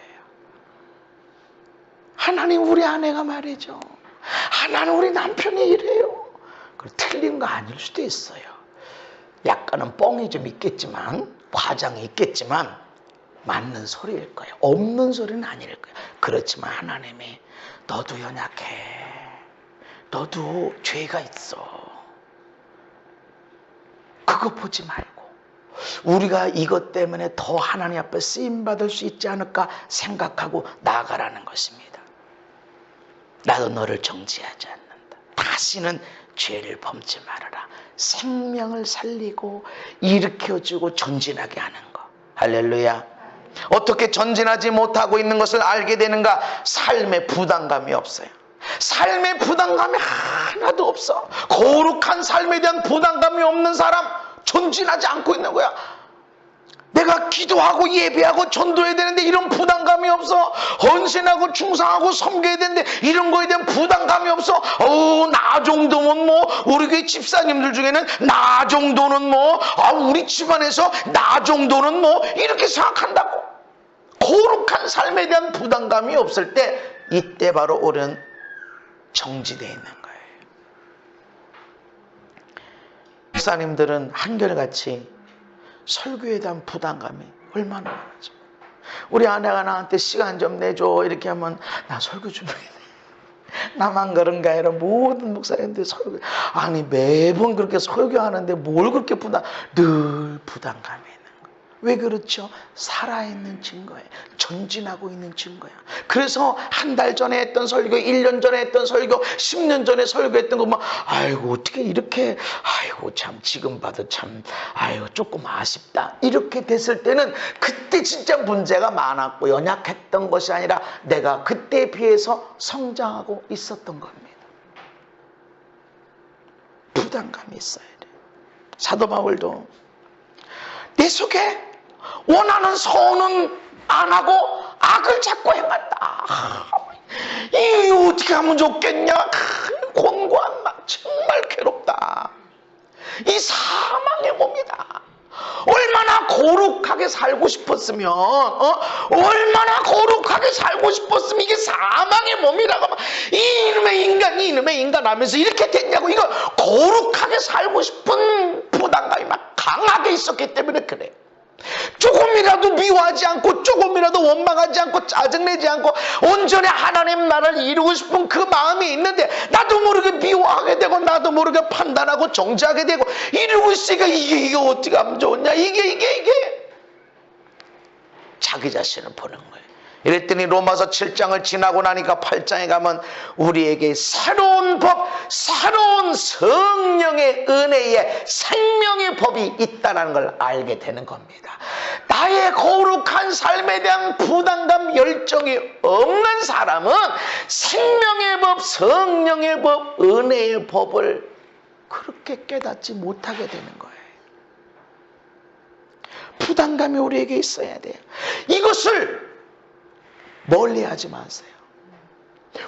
하나님 우리 아내가 말이죠. 하나님 우리 남편이 이래요. 틀린 거 아닐 수도 있어요. 약간은 뻥이 좀 있겠지만, 과장이 있겠지만 맞는 소리일 거예요. 없는 소리는 아닐 거예요. 그렇지만 하나님이 너도 연약해. 너도 죄가 있어. 그거 보지 말고 우리가 이것 때문에 더 하나님 앞에 쓰임받을 수 있지 않을까 생각하고 나아가라는 것입니다. 나도 너를 정죄하지 않는다. 다시는 죄를 범치 말아라. 생명을 살리고 일으켜주고 전진하게 하는 거. 할렐루야. 어떻게 전진하지 못하고 있는 것을 알게 되는가? 삶의 부담감이 없어요. 삶의 부담감이 하나도 없어. 거룩한 삶에 대한 부담감이 없는 사람 전진하지 않고 있는 거야. 내가 기도하고 예배하고 전도해야 되는데 이런 부담감이 없어. 헌신하고 충성하고 섬겨야 되는데 이런 거에 대한 부담감이 없어. 나 정도면 뭐 우리 교회 집사님들 중에는 나 정도는 뭐 우리 집안에서 나 정도는 뭐 이렇게 생각한다고. 거룩한 삶에 대한 부담감이 없을 때 이때 바로 우리는 정지되어 있는 거예요. 집사님들은 한결같이 설교에 대한 부담감이 얼마나 많아져. 우리 아내가 나한테 시간 좀 내줘 이렇게 하면 나 설교 좀 해야 돼. 나만 그런 게 아니라 모든 목사님들 설교, 아니 매번 그렇게 설교하는데 뭘 그렇게 늘 부담감이 있는 거예요. 왜 그렇죠? 살아있는 증거예요. 전진하고 있는 증거야. 그래서 한 달 전에 했던 설교, 1년 전에 했던 설교, 10년 전에 설교했던 거 아이고 어떻게 이렇게, 아이고 참 지금 봐도 참 아이고 조금 아쉽다 이렇게 됐을 때는 그때 진짜 문제가 많았고 연약했던 것이 아니라 내가 그때에 비해서 성장하고 있었던 겁니다. 부담감이 있어야 돼. 사도 바울도 내 속에 원하는 선은 안 하고 악을 자꾸 행한다. 이 어떻게 하면 좋겠냐? 곤고한 막 정말 괴롭다. 이 사망의 몸이다. 얼마나 거룩하게 살고 싶었으면, 얼마나 거룩하게 살고 싶었으면 이게 사망의 몸이라고 이놈의 인간 하면서 이렇게 됐냐고. 이거 거룩하게 살고 싶은 부담감이 막 강하게 있었기 때문에 그래. 조금이라도 미워하지 않고, 조금이라도 원망하지 않고, 짜증내지 않고 온전히 하나님 나라를 이루고 싶은 그 마음이 있는데, 나도 모르게 미워하게 되고 나도 모르게 판단하고 정죄하게 되고 이러고 있으니까 이게 어떻게 하면 좋냐, 이게 자기 자신을 보는 거예요. 이랬더니 로마서 7장을 지나고 나니까 8장에 가면 우리에게 새로운 법, 새로운 성령의 은혜의 생명의 법이 있다는 걸 알게 되는 겁니다. 나의 거룩한 삶에 대한 부담감, 열정이 없는 사람은 생명의 법, 성령의 법, 은혜의 법을 그렇게 깨닫지 못하게 되는 거예요. 부담감이 우리에게 있어야 돼요. 이것을 멀리하지 마세요.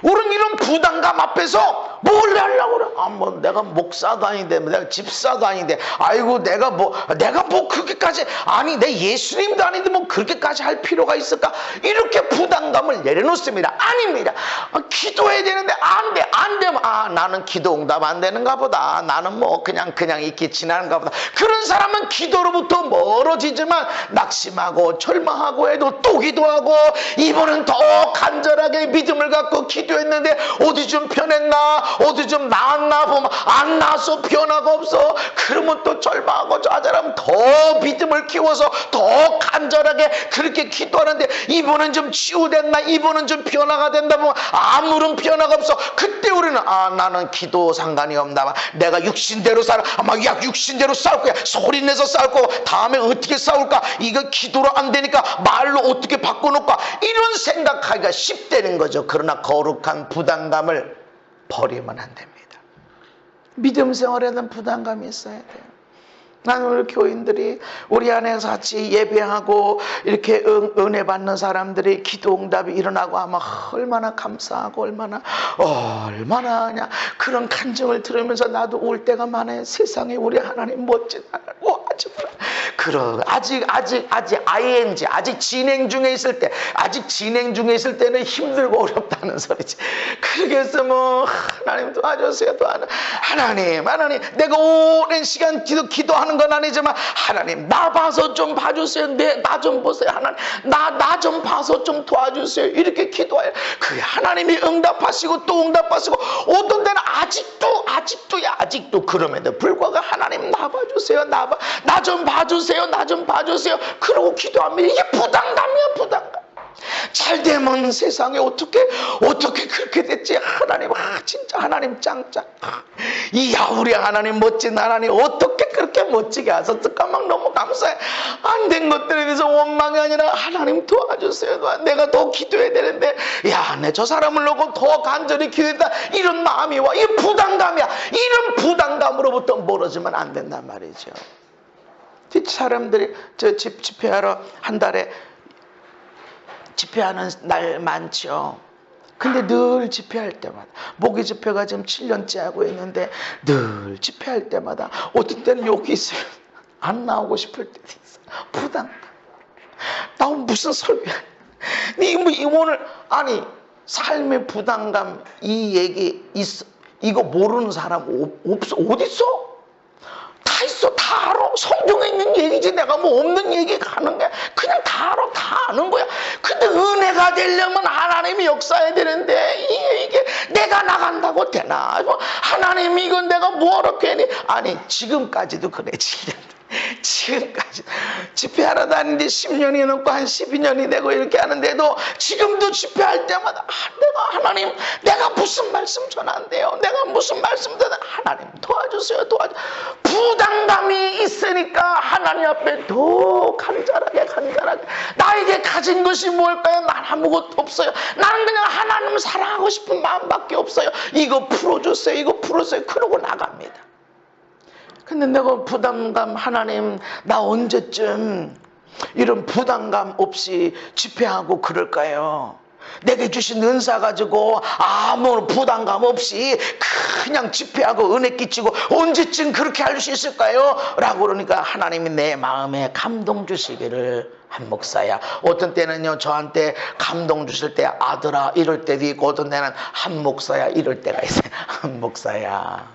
우리는 이런 부담감 앞에서 멀리 하려고 그래. 뭐 내가 목사도 아닌데, 내가 집사도 아닌데, 아이고 내가 뭐 그렇게까지, 아니 내 예수님도 아닌데 뭐 그렇게까지 할 필요가 있을까? 이렇게 부담감을 내려놓습니다. 아닙니다. 기도해야 되는데 안 되면 나는 기도 응답 안 되는가 보다, 나는 뭐 그냥 이렇게 지나는가 보다. 그런 사람은 기도로부터 멀어지지만 낙심하고 절망하고 해도 또 기도하고, 이번은 더 간절하게 믿음을 갖고 기도했는데 어디 좀 변했나, 어디 좀 나았나 보면 안 나아서 변화가 없어. 그러면 또 절망하고 좌절하면 더 믿음을 키워서 더 간절하게 그렇게 기도하는데, 이번은 좀 치유됐나, 이번은 좀 변화가 된다 보면 아무런 변화가 없어. 그때 우리는 나는 기도 상관이 없나, 내가 육신대로 살아, 육신대로 싸울 거야, 소리내서 싸울 거고, 다음에 어떻게 싸울까, 이거 기도로 안 되니까 말로 어떻게 바꿔놓을까, 이런 생각하기가 쉽다는 거죠. 그러나 거룩한 부담감을 버리면 안 됩니다. 믿음 생활에는 부담감이 있어야 돼요. 나는 우리 교인들이 우리 안에서 같이 예배하고 이렇게 은혜 받는 사람들이 기도 응답이 일어나고 하면 얼마나 감사하고 얼마나 그냥 그런 간증을 들으면서 나도 올 때가 많아요. 세상에 우리 하나님 멋진 하나님. 아직 ING, 아직 진행 중에 있을 때는 힘들고 어렵다는 소리지. 그렇게 해서 뭐 하나님 도와주세요, 하나님 내가 오랜 시간 기도하는 건 아니지만 하나님 나 봐서 좀 봐주세요, 나 좀 보세요, 하나님 나 좀 봐서 좀 도와주세요, 이렇게 기도해요. 그게 하나님이 응답하시고 또 응답하시고, 어떤 때는 아직도 그럼에도 불구하고 하나님 나 봐주세요, 나 좀 봐주세요 그러고 기도합니다. 이게 부담감이야, 부담감. 잘 되면 세상에 어떻게 그렇게 됐지. 하나님, 진짜 하나님 짱짱. 이야, 우리 하나님 멋진 하나님, 어떻게 그렇게 멋지게 하셨을까, 막 너무 감사해. 안 된 것들에 대해서 원망이 아니라 하나님 도와주세요, 내가 더 기도해야 되는데, 내 저 사람을 놓고 더 간절히 기도했다, 이런 마음이 와. 이게 부담감이야. 이런 부담감으로부터 멀어지면 안 된단 말이죠. 사람들이 집회하러 한 달에 집회하는 날 많죠. 근데 늘 집회할 때마다, 모기 집회가 지금 7년째 하고 있는데 늘 집회할 때마다 어떤 때는 여기 있어요. 안 나오고 싶을 때도 있어. 부담. 나 무슨 설교야. 오늘 삶의 부담감, 이 얘기 있어. 이거 모르는 사람 없어. 어디 있어? 다 있어. 다 알아. 성경에 있는 얘기지. 내가 뭐 없는 얘기 하는 게 그냥 다 알아. 다 아는 거야. 근데 은혜가 되려면 하나님이 역사해야 되는데 이게 내가 나간다고 되나? 하나님 이건 내가 뭐하러 괜히. 지금까지도 그래. 지금까지 집회하러 다니는데 10년이 넘고 한 12년이 되고 이렇게 하는데도 지금도 집회할 때마다 내가 무슨 말씀 전한대요, 내가 무슨 말씀 전한, 하나님 도와주세요. 부담감이 있으니까 하나님 앞에 더 간절하게 나에게 가진 것이 뭘까요? 난 아무것도 없어요. 나는 그냥 하나님을 사랑하고 싶은 마음밖에 없어요. 이거 풀어주세요, 그러고 나갑니다. 근데 내가 부담감, 하나님 나 언제쯤 이런 부담감 없이 집회하고 그럴까요? 내게 주신 은사 가지고 아무 부담감 없이 그냥 집회하고 은혜 끼치고 언제쯤 그렇게 할 수 있을까요? 라고 그러니까 하나님이 내 마음에 감동 주시기를, 한 목사야. 어떤 때는요 저한테 감동 주실 때 아들아 이럴 때도 있고, 어떤 때는 한 목사야 이럴 때가 있어요. 한 목사야,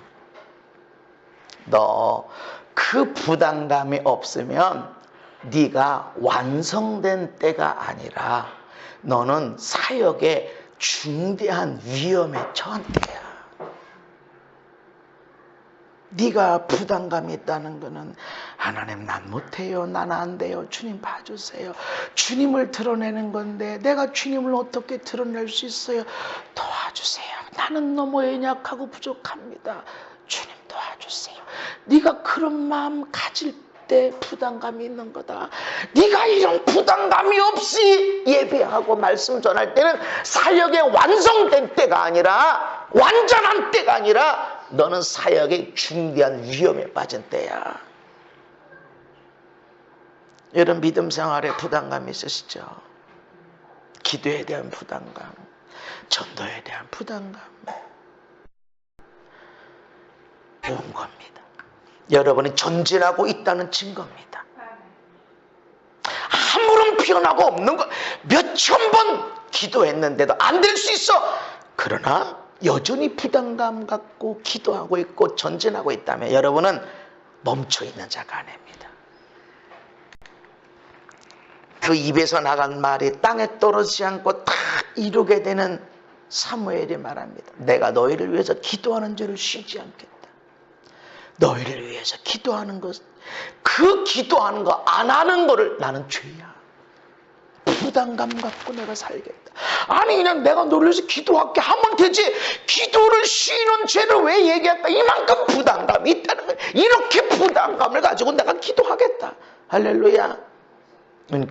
너 그 부담감이 없으면 네가 완성된 때가 아니라 너는 사역에 중대한 위험에 처한 때야. 네가 부담감이 있다는 것은 하나님 난 못해요, 난 안 돼요, 주님 봐주세요, 주님을 드러내는 건데 내가 주님을 어떻게 드러낼 수 있어요, 도와주세요, 나는 너무 연약하고 부족합니다, 주님 도와주세요. 네가 그런 마음 가질 때 부담감이 있는 거다. 네가 이런 부담감이 없이 예배하고 말씀 전할 때는 사역의 완성된 때가 아니라, 완전한 때가 아니라 너는 사역의 중대한 위험에 빠진 때야. 여러분 믿음 생활에 부담감이 있으시죠? 기도에 대한 부담감, 전도에 대한 부담감. 좋은 겁니다. 여러분이 전진하고 있다는 증거입니다. 아무런 변화가 없는 거, 몇천 번 기도했는데도 안 될 수 있어. 그러나 여전히 부담감 갖고 기도하고 있고 전진하고 있다면 여러분은 멈춰 있는 자가 아닙니다. 그 입에서 나간 말이 땅에 떨어지지 않고 다 이루게 되는 사무엘이 말합니다. 내가 너희를 위해서 기도하는 줄을 쉬지 않겠다. 너희를 위해서 기도하는 것, 그 기도하는 거 안 하는 거를 나는 죄야. 부담감 갖고 내가 살겠다. 아니 그냥 내가 너를 위해서 기도할게 하면 되지, 기도를 쉬는 죄를 왜 얘기할까? 이만큼 부담감이 있다는 거야. 이렇게 부담감을 가지고 내가 기도하겠다. 할렐루야.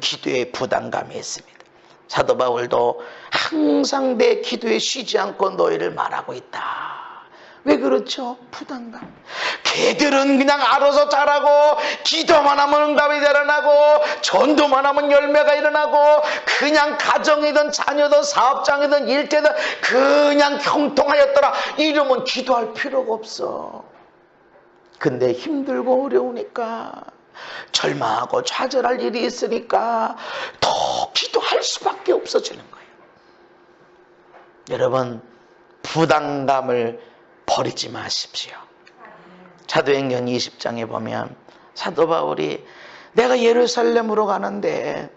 기도에 부담감이 있습니다. 사도 바울도 항상 내 기도에 쉬지 않고 너희를 말하고 있다. 왜 그렇죠? 부담감. 걔들은 그냥 알아서 잘하고, 기도만 하면 응답이 일어나고, 전도만 하면 열매가 일어나고, 그냥 가정이든 자녀든 사업장이든 일대든 그냥 형통하였더라. 이러면 기도할 필요가 없어. 근데 힘들고 어려우니까, 절망하고 좌절할 일이 있으니까 더 기도할 수밖에 없어지는 거예요. 여러분 부담감을 버리지 마십시오. 사도행전 20장에 보면 사도 바울이 내가 예루살렘으로 가는데,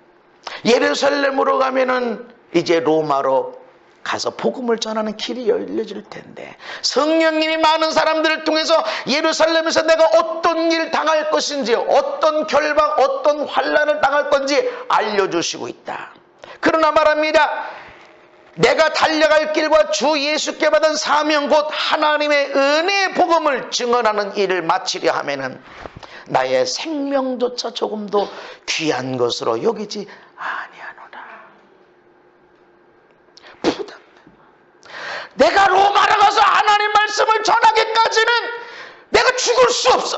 예루살렘으로 가면은 이제 로마로 가서 복음을 전하는 길이 열려질 텐데, 성령님이 많은 사람들을 통해서 예루살렘에서 내가 어떤 일 당할 것인지, 어떤 결박, 어떤 환난을 당할 건지 알려주시고 있다. 그러나 말합니다. 내가 달려갈 길과 주 예수께 받은 사명 곧 하나님의 은혜의 복음을 증언하는 일을 마치려 하면은 나의 생명조차 조금도 귀한 것으로 여기지 아니하노라. 부담. 내가 로마로 가서 하나님 말씀을 전하기까지는 내가 죽을 수 없어.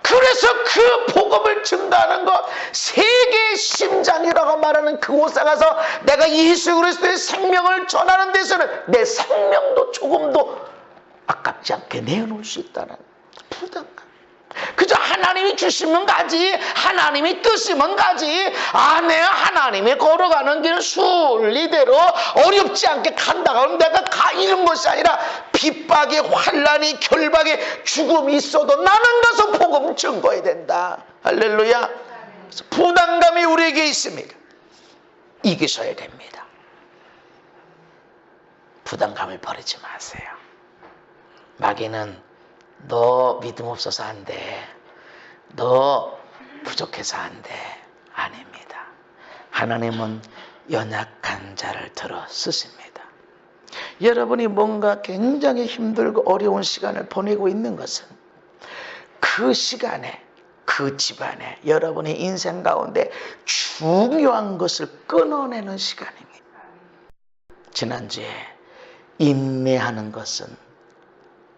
그래서 그 복음을 증거하는 것, 세계의 심장이라고 말하는 그곳에 가서 내가 예수 그리스도의 생명을 전하는 데서는 내 생명도 조금도 아깝지 않게 내어놓을 수 있다는 부담감. 그저 하나님이 주시면 가지, 하나님이 뜨시면 가지, 내가 하나님이 걸어가는 길 순리대로 어렵지 않게 간다고 하면 내가 가, 이런 것이 아니라 핍박에 환난이 결박에 죽음이 있어도 나는 가서 복음 증거해야 된다. 할렐루야. 부담감이 우리에게 있습니다. 이기셔야 됩니다. 부담감을 버리지 마세요. 마귀는 너 믿음 없어서 안 돼, 너 부족해서 안 돼. 아닙니다. 하나님은 연약한 자를 들어 쓰십니다. 여러분이 뭔가 굉장히 힘들고 어려운 시간을 보내고 있는 것은 그 시간에, 그 집안에, 여러분의 인생 가운데 중요한 것을 끊어내는 시간입니다. 지난주에 인내하는 것은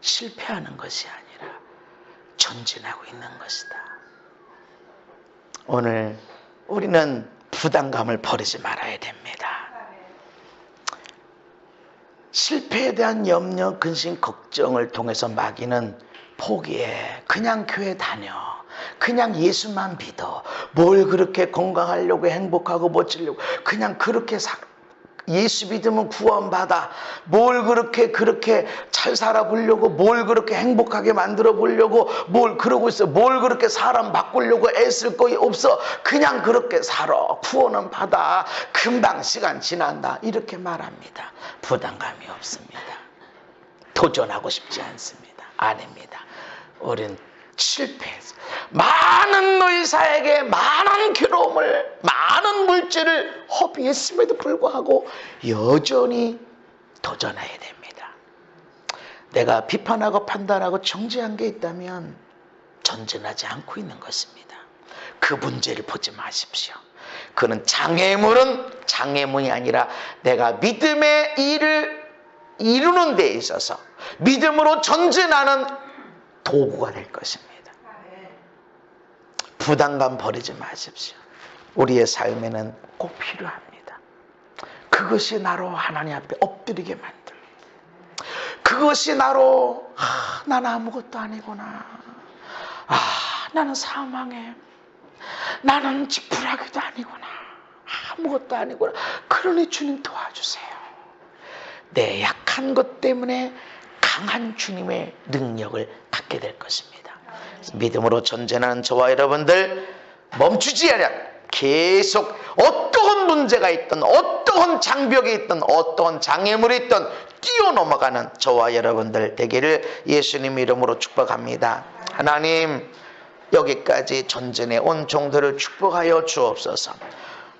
실패하는 것이 아니라 전진하고 있는 것이다. 오늘 우리는 부담감을 버리지 말아야 됩니다. 실패에 대한 염려, 근심, 걱정을 통해서 마귀는 포기해, 그냥 교회 다녀, 그냥 예수만 믿어, 뭘 그렇게 건강하려고 행복하고 멋지려고 그냥 그렇게 살아, 예수 믿으면 구원받아. 뭘 그렇게 잘 살아보려고, 뭘 그렇게 행복하게 만들어 보려고, 뭘 그러고 있어. 뭘 그렇게 사람 바꾸려고 애쓸 거 없어. 그냥 그렇게 살아. 구원은 받아. 금방 시간 지난다. 이렇게 말합니다. 부담감이 없습니다. 도전하고 싶지 않습니다. 아닙니다. 우린 실패했어. 많은 의사에게 많은 괴로움을, 많은 물질을 허비했음에도 불구하고 여전히 도전해야 됩니다. 내가 비판하고 판단하고 정죄한 게 있다면 전진하지 않고 있는 것입니다. 그 문제를 보지 마십시오. 그는 장애물이 아니라 내가 믿음의 일을 이루는 데 있어서 믿음으로 전진하는 도구가 될 것입니다. 부담감 버리지 마십시오. 우리의 삶에는 꼭 필요합니다. 그것이 나로 하나님 앞에 엎드리게 만들고, 그것이 나로 나는 아무것도 아니구나, 나는 사망해, 나는 지푸라기도 아니구나, 아무것도 아니구나, 그러니 주님 도와주세요. 내 약한 것 때문에 강한 주님의 능력을 갖게 될 것입니다. 믿음으로 전진하는 저와 여러분들, 멈추지 않아 계속 어떠한 문제가 있든, 어떠한 장벽이 있든, 어떠한 장애물이 있든 뛰어넘어가는 저와 여러분들 되기를 예수님 이름으로 축복합니다. 하나님, 여기까지 전진해 온 종들을 축복하여 주옵소서.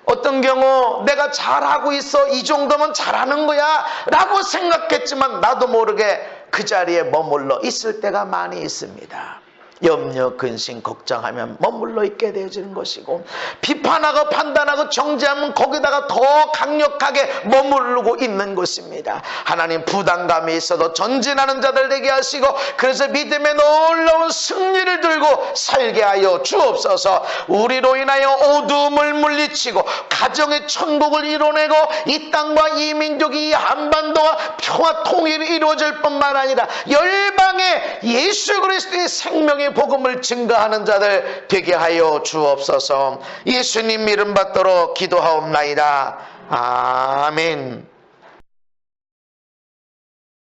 어떤 경우 내가 잘하고 있어, 이 정도면 잘하는 거야 라고 생각했지만 나도 모르게 그 자리에 머물러 있을 때가 많이 있습니다. 염려, 근심, 걱정하면 머물러 있게 되어지는 것이고, 비판하고 판단하고 정죄하면 거기다가 더 강력하게 머무르고 있는 것입니다. 하나님, 부담감이 있어도 전진하는 자들 되게 하시고, 그래서 믿음의 놀라운 승리를 들고 살게 하여 주옵소서. 우리로 인하여 어두움을 물리치고 가정의 천국을 이뤄내고 이 땅과 이 민족이, 이 한반도와 평화 통일이 이루어질 뿐만 아니라 열방에 예수 그리스도의 생명의 복음을 증거하는 자들 되게 하여 주옵소서. 예수님 이름 받도록 기도하옵나이다. 아멘.